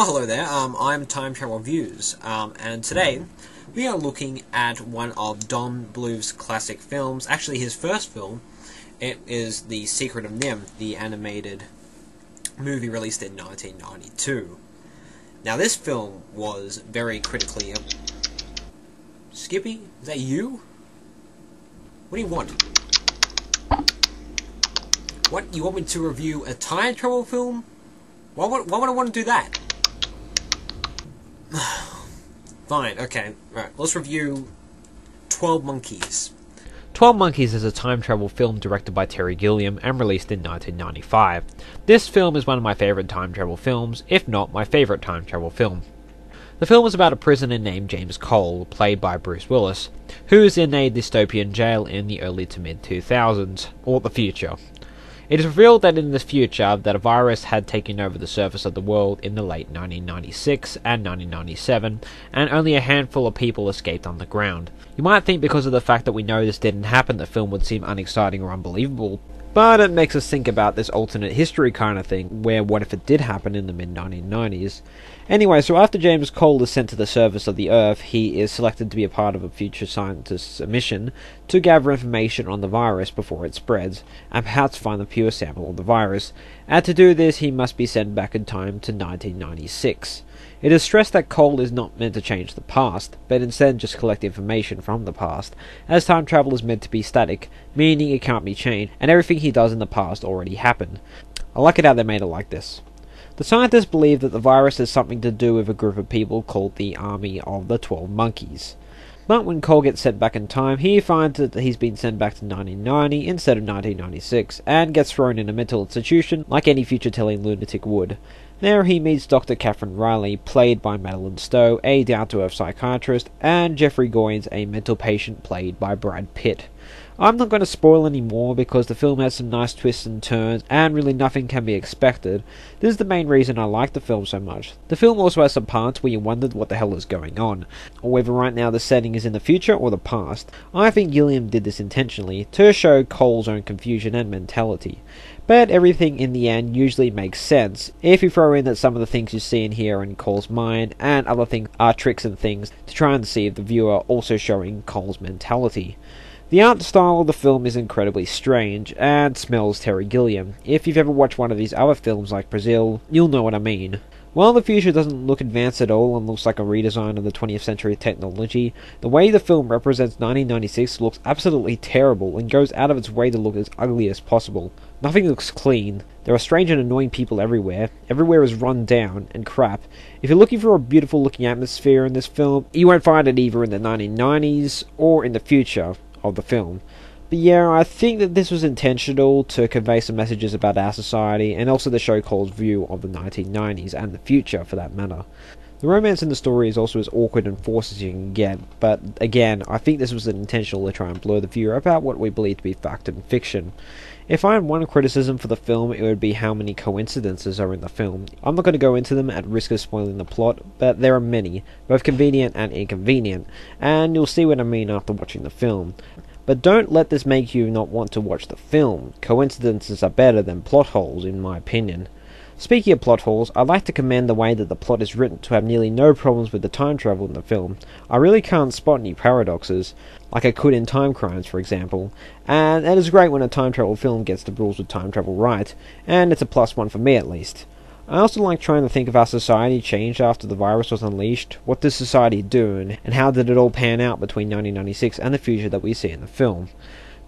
Oh, hello there. I'm TimeTravelReviews, and today we are looking at one of Don Bluth's classic films. Actually, his first film. It is The Secret of NIMH, the animated movie released in 1992. Now, this film was very critically... Skippy? Is that you? What do you want? What? You want me to review a time travel film? Why would I want to do that? Fine, okay. Right, let's review 12 Monkeys. 12 Monkeys is a time travel film directed by Terry Gilliam and released in 1995. This film is one of my favourite time travel films, if not my favourite time travel film. The film is about a prisoner named James Cole, played by Bruce Willis, who is in a dystopian jail in the early to mid 2000s, or the future. It is revealed that in the future that a virus had taken over the surface of the world in the late 1996 and 1997, and only a handful of people escaped underground. You might think because of the fact that we know this didn't happen, the film would seem unexciting or unbelievable, but it makes us think about this alternate history kind of thing, where what if it did happen in the mid-1990s. Anyway, so after James Cole is sent to the surface of the Earth, he is selected to be a part of a future scientist's mission to gather information on the virus before it spreads, and perhaps find the pure sample of the virus, and to do this he must be sent back in time to 1996. It is stressed that Cole is not meant to change the past, but instead just collect information from the past, as time travel is meant to be static, meaning it can't be changed, and everything he does in the past already happened. I like it how they made it like this. The scientists believe that the virus has something to do with a group of people called the Army of the 12 Monkeys. But when Cole gets sent back in time, he finds that he's been sent back to 1990 instead of 1996, and gets thrown in a mental institution like any future-telling lunatic would. There he meets Dr. Catherine Riley, played by Madeline Stowe, a down-to-earth psychiatrist, and Jeffrey Goins, a mental patient, played by Brad Pitt. I'm not going to spoil any more because the film has some nice twists and turns, and really nothing can be expected. This is the main reason I like the film so much. The film also has some parts where you wondered what the hell is going on, or whether right now the setting is in the future or the past. I think Gilliam did this intentionally, to show Cole's own confusion and mentality. But everything in the end usually makes sense, if you throw in that some of the things you see and hear in Cole's mind, and other things are tricks and things to try and deceive the viewer, also showing Cole's mentality. The art style of the film is incredibly strange, and smells Terry Gilliam. If you've ever watched one of these other films like Brazil, you'll know what I mean. While the future doesn't look advanced at all and looks like a redesign of the 20th century technology, the way the film represents 1996 looks absolutely terrible and goes out of its way to look as ugly as possible. Nothing looks clean. There are strange and annoying people everywhere. Everywhere is run down and crap. If you're looking for a beautiful looking atmosphere in this film, you won't find it either in the 1990s or in the future of the film. But yeah, I think that this was intentional to convey some messages about our society, and also to show Cole's view of the 1990s and the future for that matter. The romance in the story is also as awkward and forced as you can get, but again, I think this was intentional to try and blur the viewer about what we believe to be fact and fiction. If I had one criticism for the film, it would be how many coincidences are in the film. I'm not going to go into them at risk of spoiling the plot, but there are many, both convenient and inconvenient, and you'll see what I mean after watching the film. But don't let this make you not want to watch the film. Coincidences are better than plot holes, in my opinion. Speaking of plot holes, I'd like to commend the way that the plot is written to have nearly no problems with the time travel in the film. I really can't spot any paradoxes, like I could in Time Crimes, for example, and it is great when a time travel film gets the rules of time travel right, and it's a +1 for me at least. I also like trying to think of how society changed after the virus was unleashed. What does society do, and how did it all pan out between 1996 and the future that we see in the film?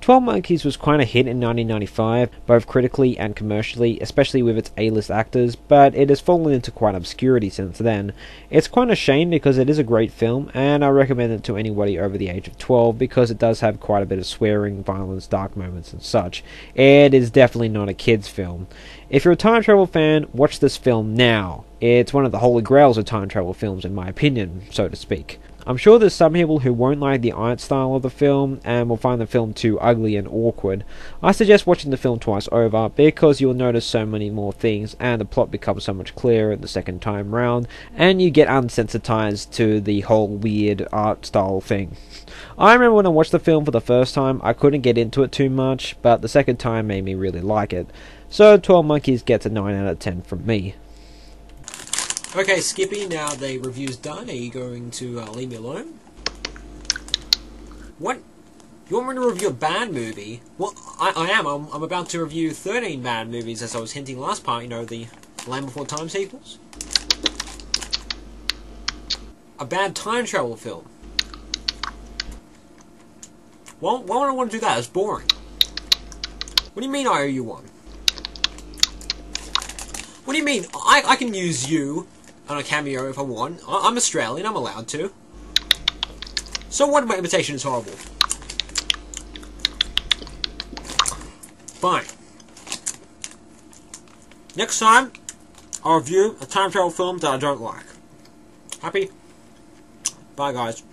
12 Monkeys was quite a hit in 1995, both critically and commercially, especially with its A-list actors, but it has fallen into quite obscurity since then. It's quite a shame because it is a great film, and I recommend it to anybody over the age of 12 because it does have quite a bit of swearing, violence, dark moments and such. It is definitely not a kid's film. If you're a time travel fan, watch this film now. It's one of the holy grails of time travel films in my opinion, so to speak. I'm sure there's some people who won't like the art style of the film and will find the film too ugly and awkward. I suggest watching the film twice over because you'll notice so many more things and the plot becomes so much clearer the second time round and you get unsensitized to the whole weird art style thing. I remember when I watched the film for the first time, I couldn't get into it too much, but the second time made me really like it. So 12 Monkeys gets a 9 out of 10 from me. Okay, Skippy, now the review's done. Are you going to leave me alone? What? You want me to review a bad movie? Well, I am. I'm about to review 13 bad movies, as I was hinting last part, you know, the Land Before Time sequels. A bad time travel film. Well, why would I want to do that? It's boring. What do you mean I owe you one? What do you mean? I can use you on a cameo if I want. I'm Australian, I'm allowed to. So what if my imitation is horrible? Fine. Next time, I'll review a time travel film that I don't like. Happy? Bye, guys.